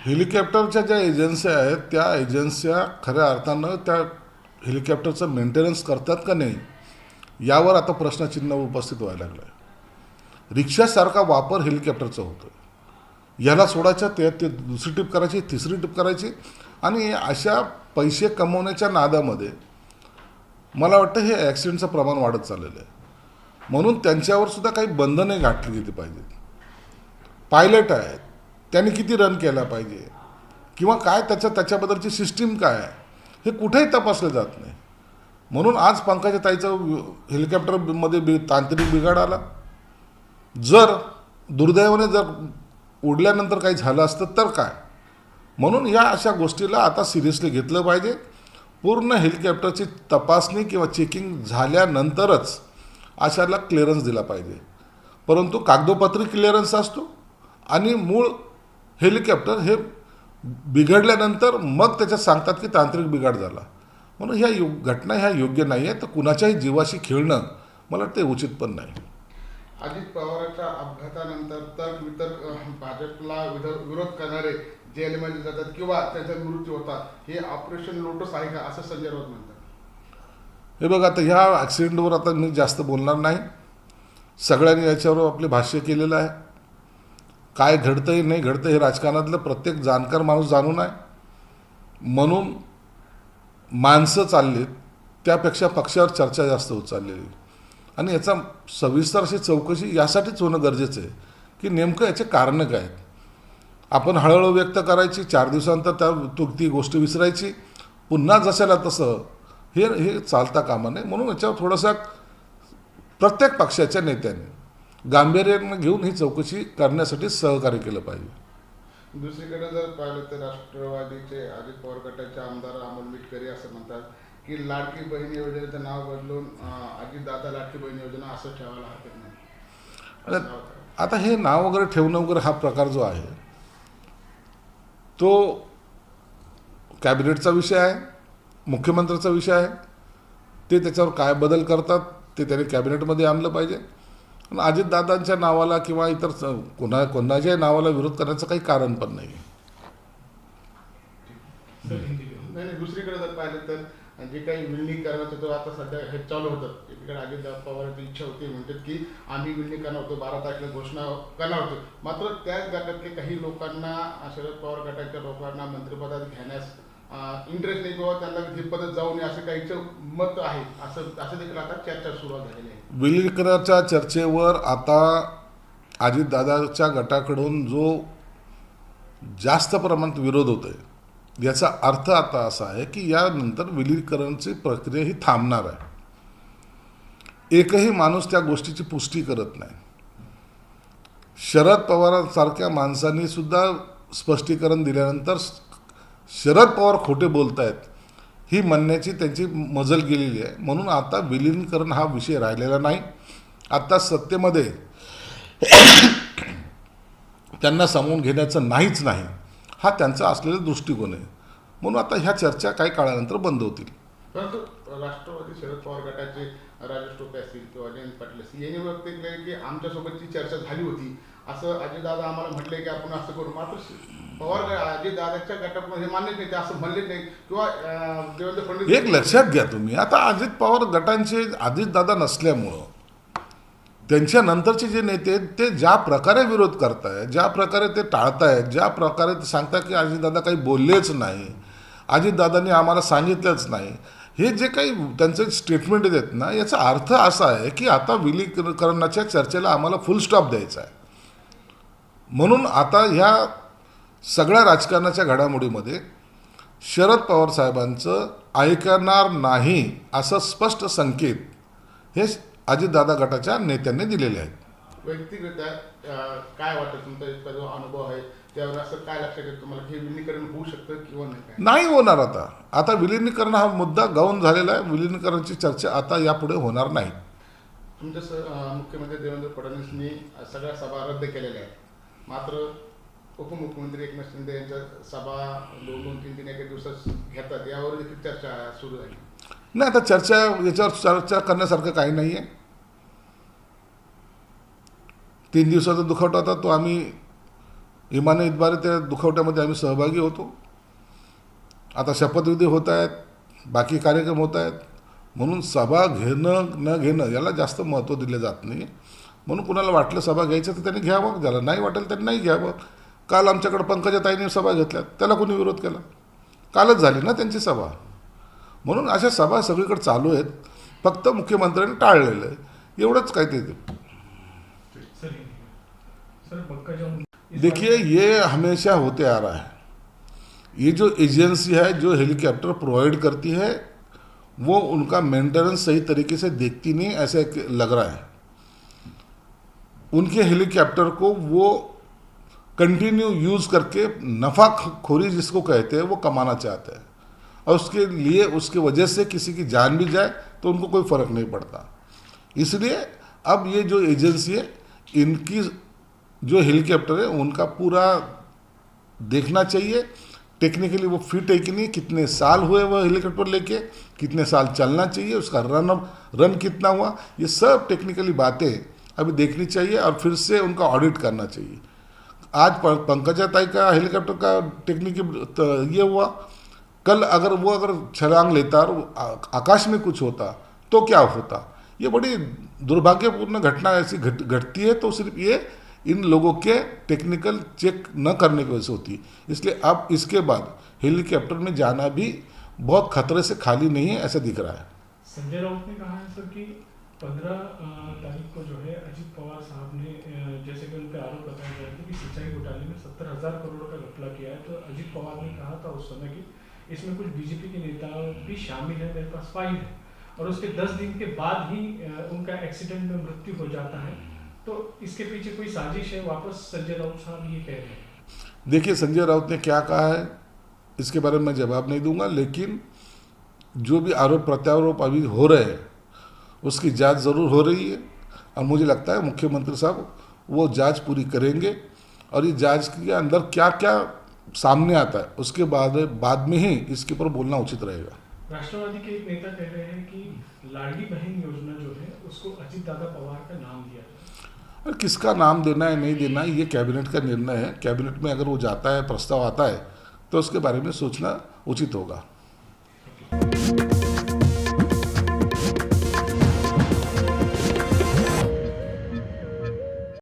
हेलिकॉप्टरच्या ज्या एजन्सी आहेत त्या एजन्स्या खऱ्या अर्थानं त्या हेलिकॉप्टरचं मेंटेनन्स करतात का नाही यावर आता प्रश्नचिन्ह उपस्थित व्हायला लागलं आहे. रिक्षासारखा वापर हेलिकॉप्टरचा होतो. याला सोडायचं ते दुसरी टिप करायची, तिसरी टिप करायची आणि अशा पैसे कमवण्याच्या नादामध्ये मला वाटतं हे ॲक्सिडेंटचं प्रमाण वाढत चाललेलं आहे. म्हणून त्यांच्यावर सुद्धा काही बंधने घातली गेली पाहिजेत. पायलट आहेत, त्यांनी किती रन केला पाहिजे किंवा काय त्याच्याबद्दलची सिस्टीम काय आहे हे कुठेही तपासलं जात नाही. म्हणून आज पंकजाताईचं हेलिकॉप्टरमध्ये तांत्रिक बिघाड आला. जर दुर्दैवाने जर उडल्यानंतर काही झालं असतं तर काय. म्हणून या अशा गोष्टीला आता सिरियसली घेतलं पाहिजे. पूर्ण हेलिकॉप्टरची तपासणी किंवा चेकिंग झाल्यानंतरच अशाला क्लिअरन्स दिला पाहिजे. परंतु कागदोपत्री क्लिअरन्स असतो आणि मूळ हेलिकॉप्टर हे बिघडल्यानंतर मग त्याच्यात सांगतात की तांत्रिक बिघाड झाला. म्हणून ह्या घटना ह्या योग्य नाही आहे. तर कुणाच्याही जीवाशी खेळणं मला ते उचित पण नाही. अजित पवारांच्या अपघातानंतर तर्क भाजपला विरोध करणारे जेलमध्ये जातात किंवा त्यांचा मृत्यू होता, हे ऑपरेशन लोटस आहे का असं संजय राऊत म्हणतात. हे बघ, आता ह्या ॲक्सिडेंटवर आता मी जास्त बोलणार नाही. सगळ्यांनी याच्यावर आपले भाष्य केलेलं आहे. काय घडतंय नाही घडतं हे राजकारणातलं प्रत्येक जाणकार माणूस जाणून आहे. म्हणून माणसं चाललीत त्यापेक्षा पक्षावर चर्चा जास्त होत चाललेली आणि याचा सविस्तर अशी चौकशी यासाठीच होणं गरजेचं आहे की नेमकं याचे कारणं काय आहेत. आपण हळूहळू व्यक्त करायची, 4 दिवसानंतर ती गोष्ट विसरायची, पुन्हा जशाला तसं हे चालता कामा नये. म्हणून याच्यावर थोडंसं प्रत्येक पक्षाच्या नेत्यांनी गांभीर्यानं घेऊन ही चौकशी करण्यासाठी सहकार्य केलं पाहिजे. दुसरीकडे जर पाहिलं तर राष्ट्रवादीचे अजित पवार गटाचे आमदार अमोल मिटकरी असं म्हणतात की लाडकी बहीण योजनेचं नाव बदलून अजितदादा लाडकी बहीण योजना असं ठेवायला हरकत नाही. आता हे नाव वगैरे ठेवणं वगैरे हा प्रकार जो आहे तो कॅबिनेटचा विषय आहे, मुख्यमंत्र्याचा विषय आहे. ते त्याच्यावर काय बदल करतात ते त्यांनी कॅबिनेटमध्ये आणलं पाहिजे. पण अजितदादांच्या नावाला किंवा इतर कोणाच्याही नावाला विरोध करण्याचं काही कारण पण नाही. दुसरीकडे जर पाहिलं तर जे काही विलिनीकरणाचं तो आता सध्या हे चालू होतं. एकीकडे अजित पवारांची इच्छा होती, म्हणतात की आम्ही विलिनीकरण होतो 12 तारखेला घोषणा करणार होतो. मात्र त्याच गटातले काही लोकांना, शरद पवार गटाच्या लोकांना मंत्रिपदात घेण्यास इंटरेस्ट नाही किंवा त्यांना हे पदात जाऊ नये असं काहीचं मत आहे. असं देखील आता चर्चा सुरू झालेली आहे. विलिनीकरणाच्या चर्चेवर आता अजितदादाच्या गटाकडून जो जास्त प्रमाणात विरोध होतोय याचा अर्थ आता असा आहे की यानंतर विलिनीकरणाची प्रक्रिया ही थांबणार आहे. एकही माणूस त्या गोष्टीची पुष्टी करत नाही. शरद पवारांसारख्या माणसांनी सुद्धा स्पष्टीकरण दिल्यानंतर शरद पवार खोटे बोलतायत ही म्हणण्याची त्यांची मजल गेलेली आहे. म्हणून आता विलिनीकरण हा विषय राहिलेला नाही. आता सत्तेमध्ये त्यांना सामावून घेण्याचं नाहीच नाही हा त्यांचा असलेला दृष्टिकोन आहे. म्हणून आता ह्या चर्चा काही काळानंतर बंद होतील. परंतु राष्ट्रवादी शरद पवार गटाचे राजेश टोपे असतील किंवा जयंत पाटील असतील यांनी व्यक्त केले की आमच्यासोबतची चर्चा झाली होती असं अजितदादा आम्हाला म्हटले की आपण असं करू. मात्र पवार अजितदादाच्या गटात हे मान्यच नाही, ते असं म्हणलेच नाही किंवा देवेंद्र फडणवीस. एक लक्षात घ्या तुम्ही, आता अजित पवार गटांचे अजितदादा नसल्यामुळं त्यांच्या नंतरचे जे नेते आहेत ते ज्या प्रकारे विरोध करतायत, ज्या प्रकारे ते टाळतायत, ज्या प्रकारे ते सांगतात की अजितदादा काही बोललेच नाही, अजितदादांनी आम्हाला सांगितलंच नाही, हे जे काही त्यांचे स्टेटमेंट आहेत ना याचा अर्थ असा आहे की आता विलिनीकरणाच्या चर्चेला आम्हाला फुल स्टॉप द्यायचा आहे. म्हणून आता ह्या सगळ्या राजकारणाच्या घडामोडीमध्ये शरद पवार साहेबांचं ऐकणार नाही असं स्पष्ट संकेत हे अजितदादा गटाच्या नेत्यांनी दिलेले आहेत. व्यक्तिगत काय वाटतं तुमचा इतका जो अनुभव आहे त्यावर असं काय लक्षात येतं तुम्हाला हे विलिनीकरण होऊ शकतं किंवा नाही होणार. आता विलिनीकरण हा मुद्दा गाऊन झालेला आहे. विलिनीकरणाची चर्चा आता यापुढे होणार नाही. तुमच्या मुख्यमंत्री देवेंद्र फडणवीसनी सगळ्या सभा रद्द केलेल्या आहेत. मात्र उपमुख्यमंत्री एकनाथ शिंदे यांच्या सभा 2-3 एका दिवसात घेतात यावर देखील चर्चा सुरू झाली. नाही, आता याच्यावर चर्चा करण्यासारखं काही नाही आहे. 3 दिवसाचा दुखवटा होता तो आम्ही इमाने इतबारे त्या दुखवट्यामध्ये आम्ही सहभागी होतो. आता शपथविधी होत आहेत, बाकी कार्यक्रम होत आहेत, म्हणून सभा घेणं न घेणं याला जास्त महत्त्व दिले जात नाही. म्हणून कुणाला वाटलं सभा घ्यायचं तर त्यांनी घ्यावं, ज्याला नाही वाटेल त्यांनी नाही घ्यावं. काल आमच्याकडं पंकजाताईंनी सभा घेतल्या, त्याला कोणी विरोध केला? कालच झाली ना त्यांची सभा. म्हणून अशा सभा सगळीकडे चालू आहेत, फक्त मुख्यमंत्र्यांनी टाळलेलं आहे, एवढंच काय ते. देखिए ये हमेशा होते आ रहा है. ये जो एजेंसी है जो हेलीकॉप्टर प्रोवाइड करती है वो उनका मेंटेनेंस सही तरीके से देखती नहीं, ऐसा लग रहा है. उनके हेलीकॉप्टर को वो कंटिन्यू यूज़ करके नफ़ा खोरी जिसको कहते हैं वो कमाना चाहते हैं, और उसके लिए उसकी वजह से किसी की जान भी जाए तो उनको कोई फ़र्क नहीं पड़ता. इसलिए अब ये जो एजेंसी है इनकी जो हेलीकॉप्टर है उनका पूरा देखना चाहिए, टेक्निकली वो फिट है कि नहीं, कितने साल हुए वो हेलीकॉप्टर लेके, कितने साल चलना चाहिए, उसका रन कितना हुआ, ये सब टेक्निकली बातें अभी देखनी चाहिए और फिर से उनका ऑडिट करना चाहिए. आज पंकजाताई का हेलीकॉप्टर का टेक्निक ये हुआ, कल अगर छलांग लेता और आकाश में कुछ होता तो क्या होता. ये बड़ी दुर्भाग्यपूर्ण घटना ऐसी घटती है, तो सिर्फ ये इन लोगों के टेक्निकल चेक न करने की वजह से होती है. इसलिए अब इसके बाद हेलीकॉप्टर में जाना भी बहुत खतरे से खाली नहीं है, ऐसा दिख रहा है. संजय राउत ने कहा है सर कि 15 तारीख को जो है अजीत पवार साहब ने जैसे कि उन पर आरोप लगाया गया था कि सिंचाई घोटाले में 70,000 करोड़ का घपला किया है, तो अजीत पवार ने कहा था उस समय कि इसमें कुछ बीजेपी के नेता भी शामिल है, मेरे पास फाइल है, और उसके 10 दिन के बाद ही उनका एक्सीडेंट में मृत्यु हो जाता है. तो इसके पीछे कोई साजिश है, वापस संजय राउत साहब ये कह रहे हैं. देखिए संजय राउत ने क्या कहा है इसके बारे में मैं जवाब नहीं दूंगा, लेकिन जो भी आरोप प्रत्यारोप अभी हो रहे हैं उसकी जांच ज़रूर हो रही है, और मुझे लगता है मुख्यमंत्री साहब वो जांच पूरी करेंगे, और ये जांच के अंदर क्या क्या सामने आता है उसके बाद में ही इसके ऊपर बोलना उचित रहेगा. राष्ट्रवादी के एक नेता कह रहे हैं कि लाडली बहन योजना जो है उसको अजीत दादा पवार का नाम दिया जाए. किसका नाम देना है नहीं देना है ये कैबिनेट का निर्णय है. कैबिनेट में अगर वो जाता है, प्रस्ताव आता है, तो उसके बारे में सोचना उचित होगा.